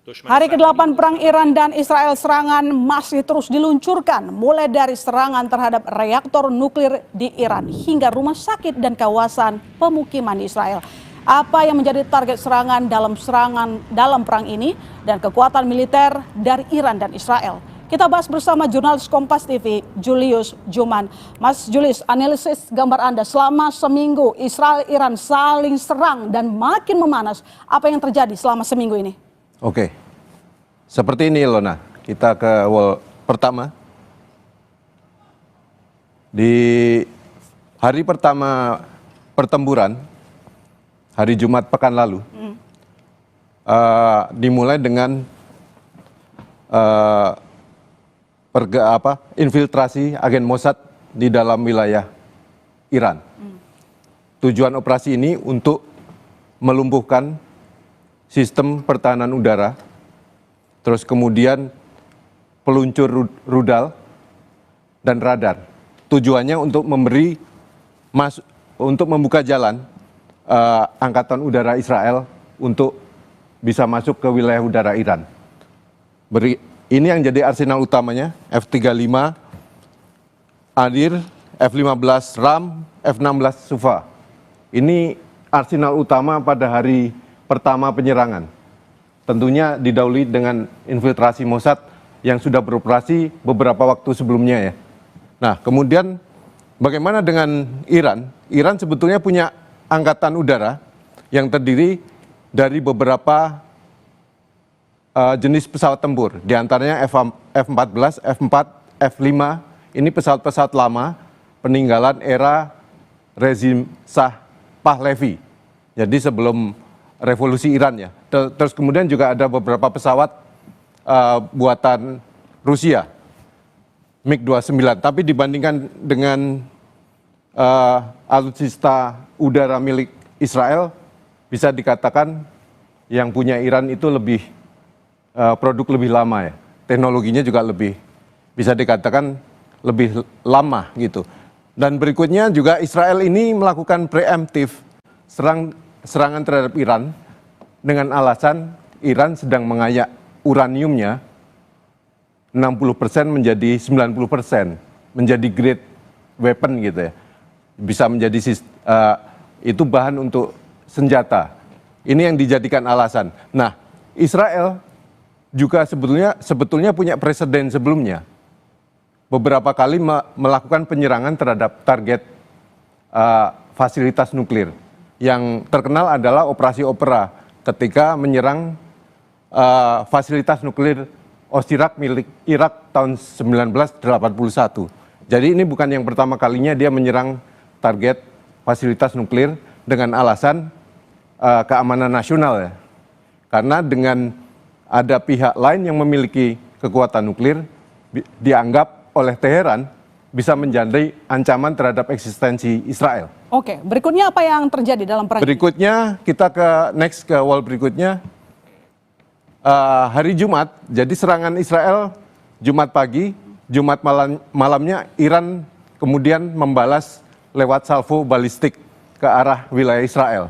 Hari ke-8 Perang Iran dan Israel, serangan masih terus diluncurkan, mulai dari serangan terhadap reaktor nuklir di Iran hingga rumah sakit dan kawasan pemukiman di Israel. Apa yang menjadi target serangan dalam perang ini dan kekuatan militer dari Iran dan Israel? Kita bahas bersama jurnalis Kompas TV, Julius Juman. Mas Julius, analisis gambar Anda selama seminggu Israel-Iran saling serang dan makin memanas. Apa yang terjadi selama seminggu ini? Oke, seperti ini Lona, kita ke wall pertama. Di hari pertama pertempuran, hari Jumat pekan lalu, dimulai dengan infiltrasi agen Mossad di dalam wilayah Iran. Tujuan operasi ini untuk melumpuhkan sistem pertahanan udara, terus kemudian peluncur rudal dan radar. Tujuannya untuk membuka jalan angkatan udara Israel untuk bisa masuk ke wilayah udara Iran. Ini yang jadi arsenal utamanya, F-35, Adir, F-15 Ram, F-16 Sufa. Ini arsenal utama pada hari pertama penyerangan. Tentunya didahului dengan infiltrasi Mossad yang sudah beroperasi beberapa waktu sebelumnya ya. Nah, kemudian bagaimana dengan Iran? Iran sebetulnya punya angkatan udara yang terdiri dari beberapa jenis pesawat tempur. Di antaranya F-14, F-4, F-5. Ini pesawat-pesawat lama peninggalan era rezim Shah Pahlavi. Jadi sebelum revolusi Iran ya. Terus kemudian juga ada beberapa pesawat buatan Rusia, MiG-29. Tapi dibandingkan dengan alutsista udara milik Israel, bisa dikatakan yang punya Iran itu produk lebih lama ya. Teknologinya juga bisa dikatakan lebih lama gitu. Dan berikutnya juga Israel ini melakukan preemptif serangan terhadap Iran dengan alasan Iran sedang mengayak uraniumnya 60% menjadi 90%, menjadi grade weapon gitu ya. Bisa menjadi itu bahan untuk senjata. Ini yang dijadikan alasan. Nah, Israel juga sebetulnya punya presiden sebelumnya. Beberapa kali melakukan penyerangan terhadap target fasilitas nuklir. Yang terkenal adalah operasi Opera ketika menyerang fasilitas nuklir Osirak milik Irak tahun 1981. Jadi ini bukan yang pertama kalinya dia menyerang target fasilitas nuklir dengan alasan keamanan nasional ya. Karena dengan ada pihak lain yang memiliki kekuatan nuklir dianggap oleh Teheran bisa menjadi ancaman terhadap eksistensi Israel. Oke, berikutnya apa yang terjadi dalam perang? Berikutnya kita ke wall berikutnya. Hari Jumat, jadi serangan Israel Jumat pagi, Jumat malamnya Iran kemudian membalas lewat salvo balistik ke arah wilayah Israel.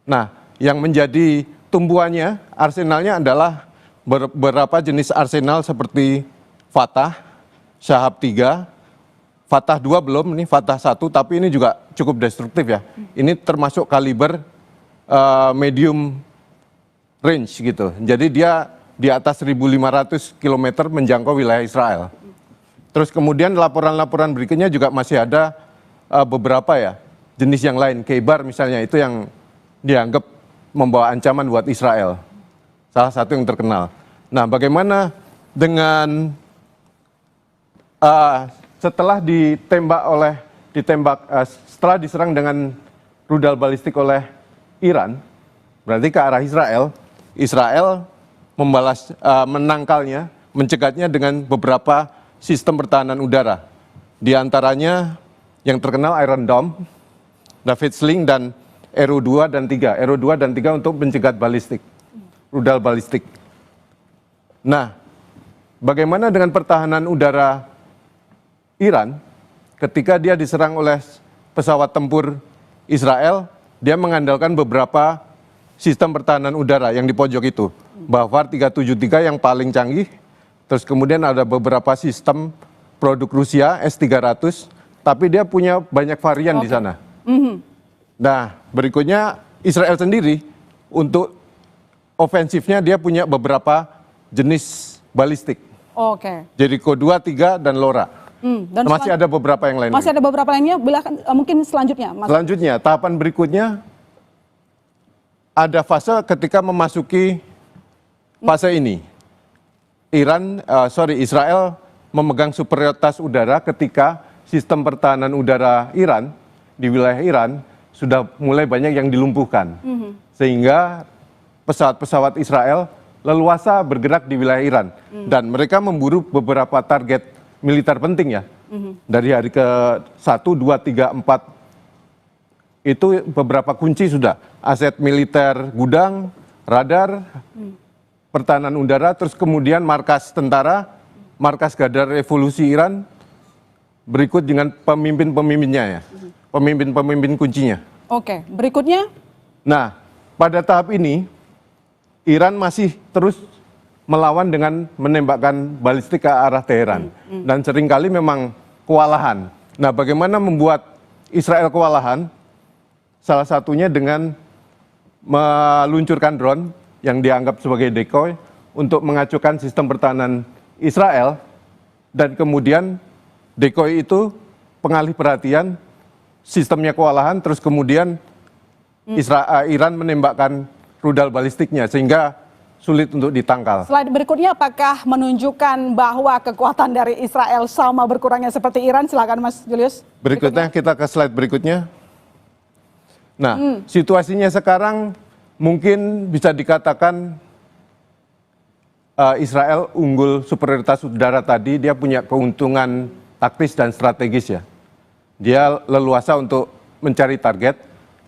Nah, yang menjadi tumbuhannya, arsenalnya adalah beberapa jenis arsenal seperti Fatah, Shahab 3, Fatah 2 belum, ini Fatah 1, tapi ini juga cukup destruktif ya. Ini termasuk kaliber medium range gitu. Jadi dia di atas 1.500 km menjangkau wilayah Israel. Terus kemudian laporan-laporan berikutnya juga masih ada beberapa ya jenis yang lain. Khaybar misalnya itu yang dianggap membawa ancaman buat Israel. Salah satu yang terkenal. Nah, bagaimana dengan setelah setelah diserang dengan rudal balistik oleh Iran, berarti ke arah Israel membalas menangkalnya, mencegatnya dengan beberapa sistem pertahanan udara. Di antaranya yang terkenal Iron Dome, David Sling dan Arrow 2 dan 3. Arrow 2 dan 3 untuk pencegat balistik, rudal balistik. Nah, bagaimana dengan pertahanan udara Iran ketika dia diserang oleh pesawat tempur Israel? Dia mengandalkan beberapa sistem pertahanan udara yang di pojok itu. Bafar 373 yang paling canggih, terus kemudian ada beberapa sistem produk Rusia S-300, tapi dia punya banyak varian di sana. Nah, berikutnya Israel sendiri untuk ofensifnya dia punya beberapa jenis balistik. Oke. Jericho 2, 3, dan LoRa. Dan masih ada beberapa yang lain. Masih ada beberapa lainnya, mungkin selanjutnya. Mas. Selanjutnya, tahapan berikutnya ada fase ketika memasuki fase ini. Israel memegang superioritas udara ketika sistem pertahanan udara Iran di wilayah Iran sudah mulai banyak yang dilumpuhkan. Sehingga pesawat-pesawat Israel leluasa bergerak di wilayah Iran. Dan mereka memburu beberapa target militer penting ya. Dari hari ke-1, 2, 3, 4 itu beberapa kunci sudah. Aset militer gudang, radar, pertahanan udara, terus kemudian markas tentara, markas Gadar Revolusi Iran, berikut dengan pemimpin-pemimpinnya ya. Pemimpin-pemimpin kuncinya. Oke, berikutnya? Nah, pada tahap ini, Iran masih terus melawan dengan menembakkan balistik ke arah Teheran. Dan seringkali memang kewalahan. Nah, bagaimana membuat Israel kewalahan? Salah satunya dengan meluncurkan drone yang dianggap sebagai decoy untuk mengacukan sistem pertahanan Israel. Dan kemudian decoy itu pengalih perhatian, sistemnya kewalahan, terus kemudian Iran menembakkan rudal balistiknya sehingga sulit untuk ditangkal. Slide berikutnya apakah menunjukkan bahwa kekuatan dari Israel sama berkurangnya seperti Iran? Silakan Mas Julius. Berikutnya kita ke slide berikutnya. Nah, situasinya sekarang mungkin bisa dikatakan Israel unggul superioritas udara tadi, dia punya keuntungan taktis dan strategis ya. Dia leluasa untuk mencari target,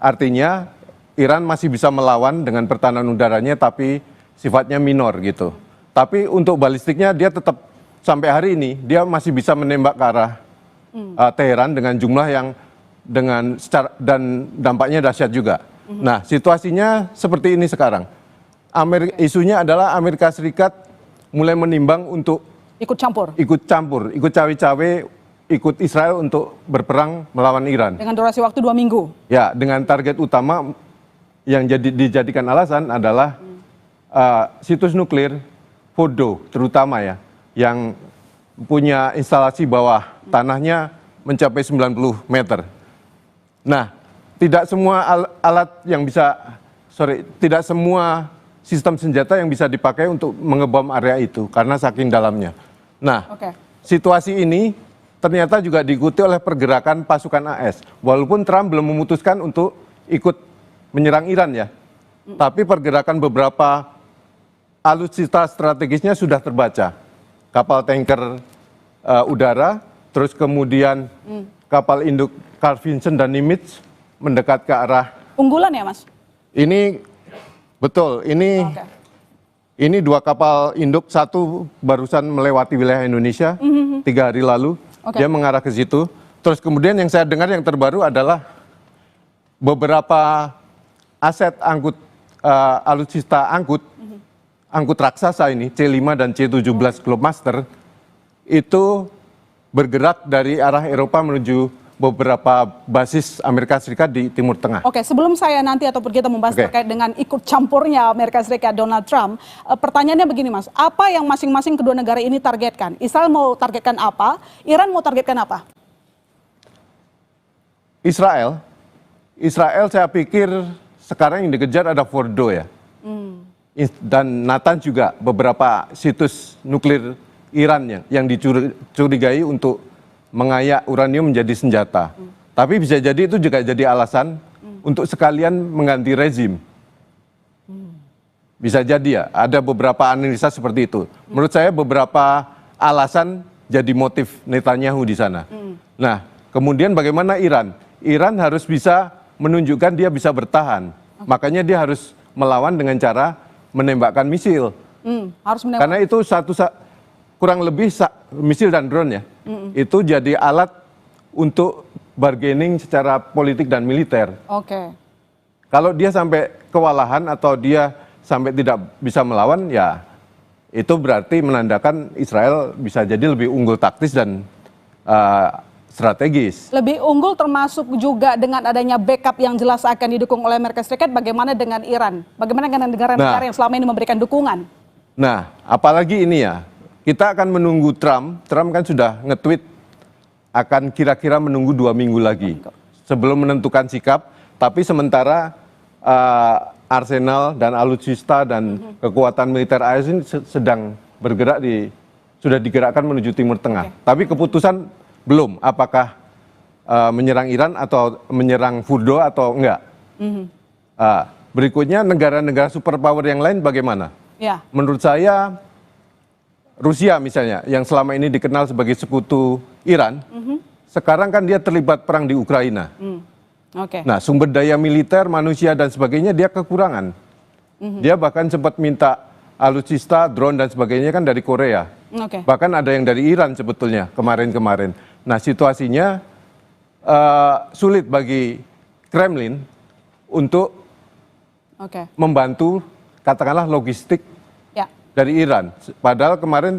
artinya Iran masih bisa melawan dengan pertahanan udaranya tapi sifatnya minor gitu. Tapi untuk balistiknya dia tetap sampai hari ini dia masih bisa menembak ke arah Teheran dengan jumlah yang dan dampaknya dahsyat juga. Nah, situasinya seperti ini sekarang. Isunya adalah Amerika Serikat mulai menimbang untuk ikut cawe-cawe, ikut Israel untuk berperang melawan Iran. Dengan durasi waktu 2 minggu. Ya, dengan target utama yang dijadikan alasan adalah situs nuklir Fordo terutama ya, yang punya instalasi bawah tanahnya mencapai 90 meter. Nah, tidak semua tidak semua sistem senjata yang bisa dipakai untuk mengebom area itu karena saking dalamnya. Nah, situasi ini ternyata juga diikuti oleh pergerakan pasukan AS. Walaupun Trump belum memutuskan untuk ikut menyerang Iran ya, tapi pergerakan beberapa alutsista strategisnya sudah terbaca. Kapal tanker udara, terus kemudian kapal induk Carl Vinson dan Nimitz mendekat ke arah. Unggulan ya Mas? Ini betul, ini 2 kapal induk, satu barusan melewati wilayah Indonesia 3 hari lalu, dia mengarah ke situ. Terus kemudian yang saya dengar yang terbaru adalah beberapa aset alutsista angkut raksasa ini, C5 dan C17 Globemaster, itu bergerak dari arah Eropa menuju beberapa basis Amerika Serikat di Timur Tengah. Oke, sebelum saya nanti ataupun kita membahas terkait dengan ikut campurnya Amerika Serikat Donald Trump, pertanyaannya begini Mas, apa yang masing-masing kedua negara ini targetkan? Israel mau targetkan apa? Iran mau targetkan apa? Israel saya pikir sekarang yang dikejar ada Fordo ya. Dan Natanz juga, beberapa situs nuklir Iran yang dicurigai untuk mengayak uranium menjadi senjata. Tapi bisa jadi itu juga jadi alasan untuk sekalian mengganti rezim. Bisa jadi ya, ada beberapa analisa seperti itu. Menurut saya beberapa alasan jadi motif Netanyahu di sana. Nah, kemudian bagaimana Iran? Iran harus bisa menunjukkan dia bisa bertahan. Makanya dia harus melawan dengan cara menembakkan misil. Karena itu kurang lebih misil dan drone ya. Itu jadi alat untuk bargaining secara politik dan militer. Kalau dia sampai kewalahan atau dia sampai tidak bisa melawan, ya itu berarti menandakan Israel bisa jadi lebih unggul taktis dan strategis. Lebih unggul termasuk juga dengan adanya backup yang jelas akan didukung oleh Amerika Serikat. Bagaimana dengan Iran? Bagaimana dengan negara-negara yang selama ini memberikan dukungan? Nah, apalagi ini ya, kita akan menunggu Trump. Trump kan sudah nge-tweet akan kira-kira menunggu 2 minggu lagi sebelum menentukan sikap. Tapi sementara arsenal dan alutsista dan kekuatan militer AS ini sedang bergerak sudah digerakkan menuju Timur Tengah. Tapi keputusan belum, apakah menyerang Iran atau menyerang Fordo atau enggak. Berikutnya negara-negara superpower yang lain bagaimana? Ya. Menurut saya Rusia misalnya yang selama ini dikenal sebagai sekutu Iran, sekarang kan dia terlibat perang di Ukraina. Nah, sumber daya militer, manusia dan sebagainya dia kekurangan. Dia bahkan sempat minta alutsista, drone dan sebagainya kan dari Korea. Bahkan ada yang dari Iran sebetulnya kemarin-kemarin. Nah, situasinya sulit bagi Kremlin untuk membantu katakanlah logistik dari Iran. Padahal kemarin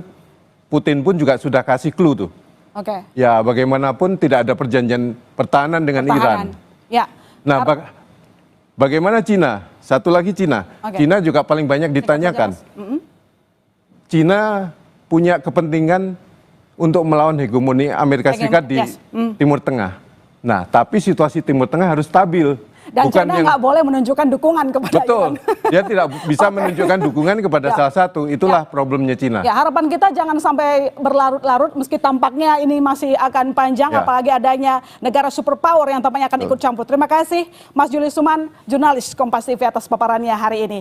Putin pun juga sudah kasih clue tuh. Ya bagaimanapun tidak ada perjanjian pertahanan dengan Iran. Ya. Nah bagaimana Cina? Satu lagi Cina. Cina juga paling banyak ditanyakan. Cina punya kepentingan untuk melawan hegemoni Amerika Serikat di Timur Tengah. Nah tapi situasi Timur Tengah harus stabil. Dan China nggak boleh menunjukkan dukungan kepada Iran. Dia tidak bisa menunjukkan dukungan kepada salah satu. Itulah problemnya Cina. Ya, harapan kita jangan sampai berlarut-larut meski tampaknya ini masih akan panjang, apalagi adanya negara superpower yang tampaknya akan ikut campur. Terima kasih Mas Julius Suman, jurnalis Kompas TV atas paparannya hari ini.